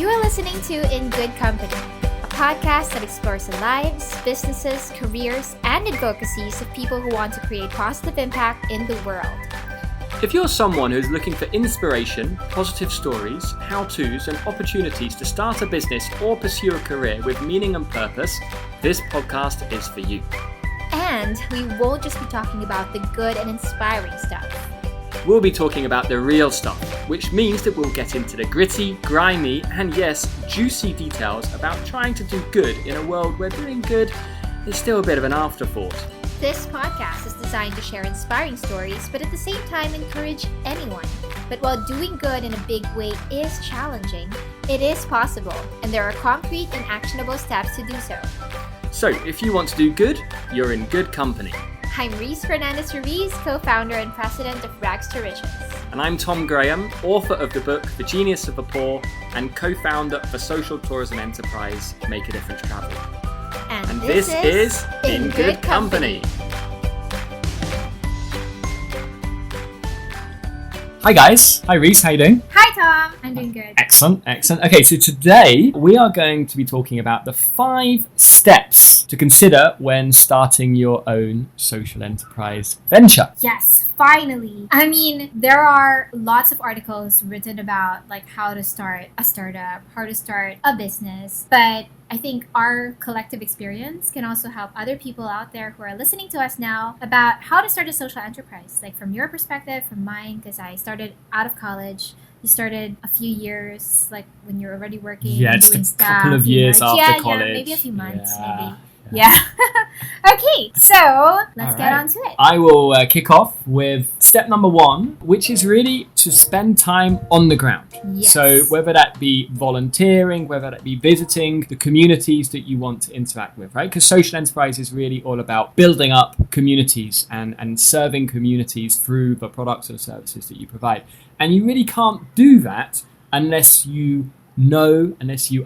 You are listening to In Good Company, a podcast that explores the lives, businesses, careers, and advocacies of people who want to create positive impact in the world. If you're someone who's looking for inspiration, positive stories, how-tos, and opportunities to start a business or pursue a career with meaning and purpose, this podcast is for you. And we won't just be talking about the good and inspiring stuff. We'll be talking about the real stuff, which means that we'll get into the gritty, grimy, and yes, juicy details about trying to do good in a world where doing good is still a bit of an afterthought. This podcast is designed to share inspiring stories, but at the same time encourage anyone. But while doing good in a big way is challenging, it is possible, and there are concrete and actionable steps to do so. So, if you want to do good, you're in good company. I'm Reese Ruiz, co-founder and president of Rags to Riches. And I'm Tom Graham, author of the book The Genius of the Poor and co-founder of the social tourism enterprise Make a Difference Travel. And this is In Good Company. Hi guys. Hi Reese, how you doing? Hi Tom, I'm doing good. Excellent. Okay, so today we are going to be talking about the 5 steps to consider when starting your own social enterprise venture. Yes, finally. I mean, there are lots of articles written about like how to start a startup, how to start a business, but I think our collective experience can also help other people out there who are listening to us now about how to start a social enterprise. Like from your perspective, from mine, because I started out of college. You started a few years, like when you're already working, doing stuff. Yeah, a couple of years after college. Yeah, maybe a few months, maybe. Yeah. Okay, so let's get on to it. I will kick off with step number 1, which is really to spend time on the ground. Yes. So whether that be volunteering, whether that be visiting the communities that you want to interact with, right? Because social enterprise is really all about building up communities and serving communities through the products and services that you provide. And you really can't do that unless you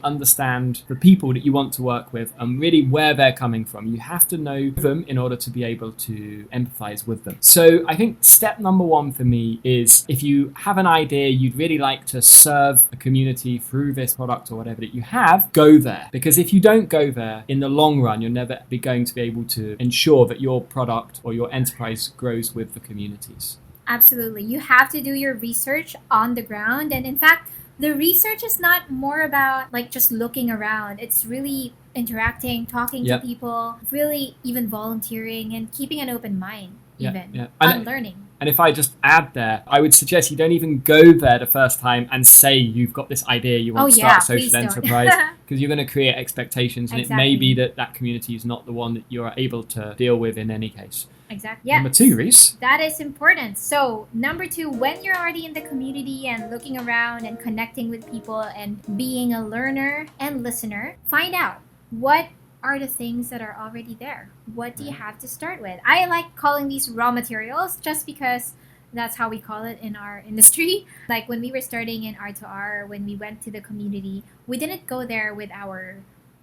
understand the people that you want to work with and really where they're coming from. You have to know them in order to be able to empathize with them. So I think step number 1 for me is if you have an idea you'd really like to serve a community through this product or whatever that you have, go there. Because if you don't go there, in the long run, you're never going to be able to ensure that your product or your enterprise grows with the communities. Absolutely. You have to do your research on the ground. And in fact, the research is not more about like just looking around. It's really interacting, talking to people, really even volunteering and keeping an open mind, and learning. And if I just add there, I would suggest you don't even go there the first time and say you've got this idea you want to start a social enterprise, because you're going to create expectations and it may be that community is not the one that you're able to deal with in any case. Exactly. Yes. Number 2, Reese. That is important. So, number 2, when you're already in the community and looking around and connecting with people and being a learner and listener, find out what are the things that are already there. What do you have to start with? I like calling these raw materials just because that's how we call it in our industry. Like when we were starting in R2R, when we went to the community, we didn't go there with our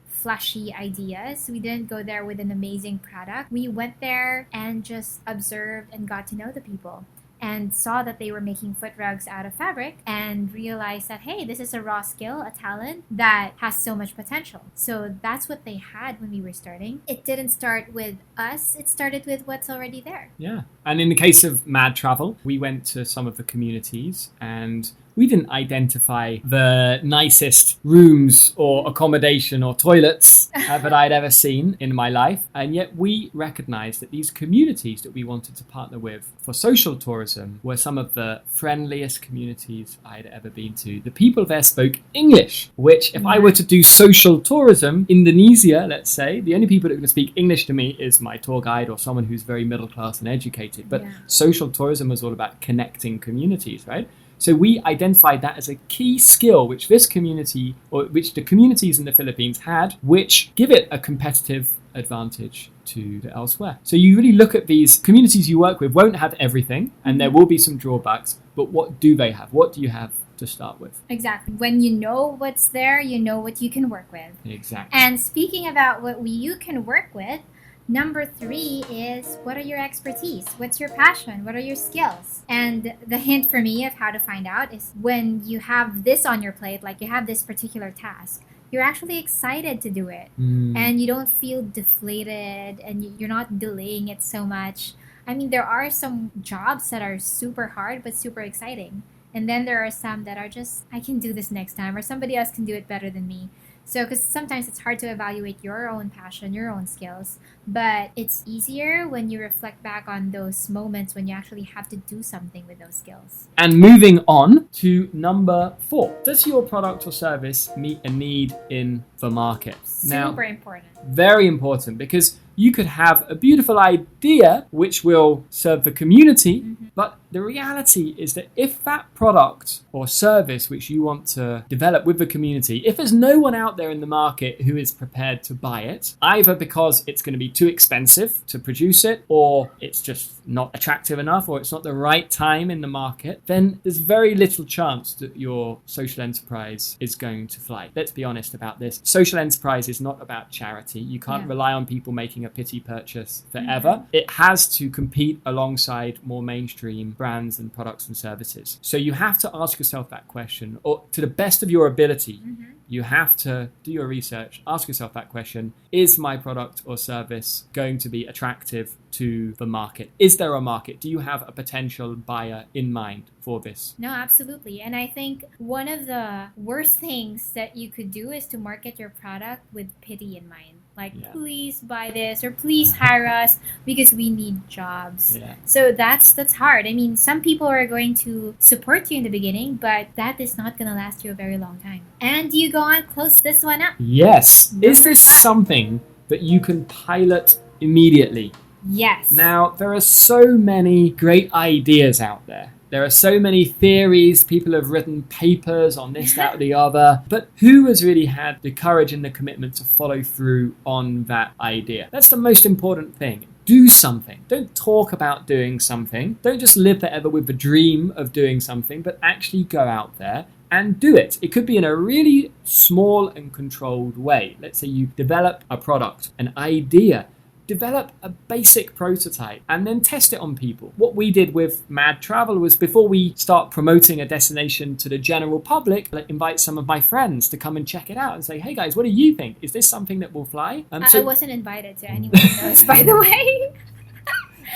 flashy ideas. We didn't go there with an amazing product. We went there and just observed and got to know the people and saw that they were making foot rugs out of fabric and realized that, hey, this is a raw skill, a talent that has so much potential. So that's what they had when we were starting. It didn't start with us. It started with what's already there. Yeah. And in the case of Mad Travel, we went to some of the communities and we didn't identify the nicest rooms or accommodation or toilets that I'd ever seen in my life. And yet we recognized that these communities that we wanted to partner with for social tourism were some of the friendliest communities I'd ever been to. The people there spoke English, which if I were to do social tourism, Indonesia, let's say, the only people that are going to speak English to me is my tour guide or someone who's very middle class and educated. But social tourism was all about connecting communities, right? So we identified that as a key skill which this community, or which the communities in the Philippines had, which give it a competitive advantage to elsewhere. So you really look at these communities you work with won't have everything, and there will be some drawbacks, but what do they have? What do you have to start with? Exactly. When you know what's there, you know what you can work with. Exactly. And speaking about what you can work with, Number 3 is, what are your expertise? What's your passion? What are your skills? And the hint for me of how to find out is when you have this on your plate, like you have this particular task, you're actually excited to do it. And you don't feel deflated and you're not delaying it so much. I mean, there are some jobs that are super hard but super exciting. And then there are some that are just, I can do this next time, or somebody else can do it better than me. So, because sometimes it's hard to evaluate your own passion, your own skills, but it's easier when you reflect back on those moments when you actually have to do something with those skills. And moving on to number 4. Does your product or service meet a need in the market? Super important. Very important, because you could have a beautiful idea which will serve the community, but the reality is that if that product or service which you want to develop with the community, if there's no one out there in the market who is prepared to buy it, either because it's going to be too expensive to produce it, or it's just not attractive enough, or it's not the right time in the market, then there's very little chance that your social enterprise is going to fly. Let's be honest about this. Social enterprise is not about charity. You can't rely on people making a pity purchase forever. It has to compete alongside more mainstream brands and products and services. So you have to ask yourself that question, or to the best of your ability, you have to do your research, ask yourself that question: is my product or service going to be attractive to the market? Is there a market? Do you have a potential buyer in mind for this? No, absolutely. And I think one of the worst things that you could do is to market your product with pity in mind. Like, please buy this, or please hire us because we need jobs. So that's hard. I mean, some people are going to support you in the beginning, but that is not going to last you a very long time. And you go on, close this one up. Yes. Is this something that you can pilot immediately? Yes. Now, there are so many great ideas out there. There are so many theories. People have written papers on this, that, or the other. But who has really had the courage and the commitment to follow through on that idea? That's the most important thing. Do something. Don't talk about doing something. Don't just live forever with the dream of doing something, but actually go out there and do it. It could be in a really small and controlled way. Let's say you develop a product, an idea. Develop a basic prototype and then test it on people. What we did with Mad Travel was, before we start promoting a destination to the general public, I invite some of my friends to come and check it out and say, hey guys, what do you think? Is this something that will fly? I wasn't invited to anyone else, by the way.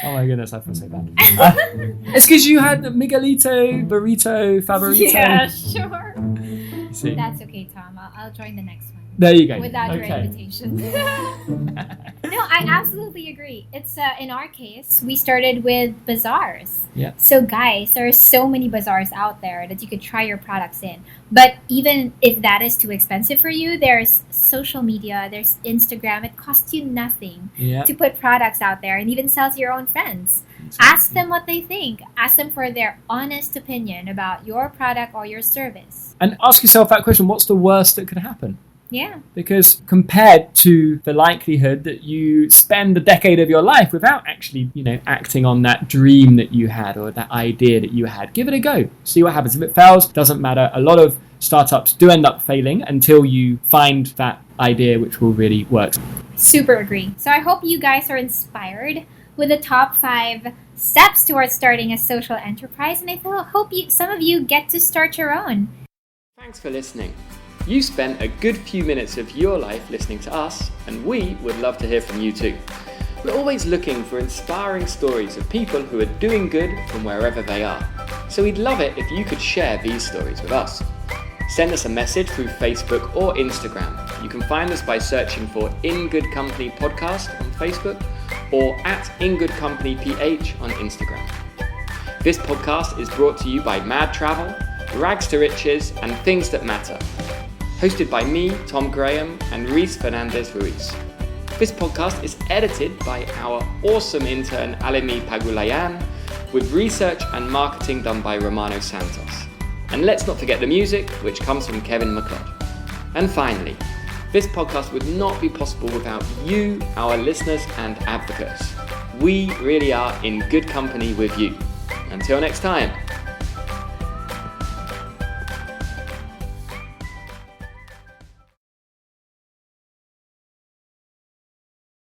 Oh my goodness, I feel so bad. It's because you had Miguelito, Burrito, Favorito. Yeah, sure. See? That's okay, Tom. I'll join the next one. There you go. Without your invitation. No, I absolutely agree. It's in our case, we started with Bazaars. Yeah. So guys, there are so many bazaars out there that you could try your products in. But even if that is too expensive for you, there's social media, there's Instagram. It costs you nothing to put products out there and even sell to your own friends. Exactly. Ask them what they think. Ask them for their honest opinion about your product or your service. And ask yourself that question: what's the worst that could happen? Yeah. Because compared to the likelihood that you spend a decade of your life without actually, acting on that dream that you had or that idea that you had, give it a go. See what happens. If it fails, doesn't matter. A lot of startups do end up failing until you find that idea which will really work. Super agree. So I hope you guys are inspired with the top 5 steps towards starting a social enterprise. And I hope some of you get to start your own. Thanks for listening. You spent a good few minutes of your life listening to us, and we would love to hear from you too. We're always looking for inspiring stories of people who are doing good from wherever they are. So we'd love it if you could share these stories with us. Send us a message through Facebook or Instagram. You can find us by searching for In Good Company Podcast on Facebook or at In Good Company PH on Instagram. This podcast is brought to you by Mad Travel, Rags to Riches, and Things That Matter. Hosted by me, Tom Graham, and Reese Fernandez Ruiz. This podcast is edited by our awesome intern Alemi Pagulayan, with research and marketing done by Romano Santos. And let's not forget the music, which comes from Kevin McLeod. And finally, this podcast would not be possible without you, our listeners and advocates. We really are in good company with you. Until next time.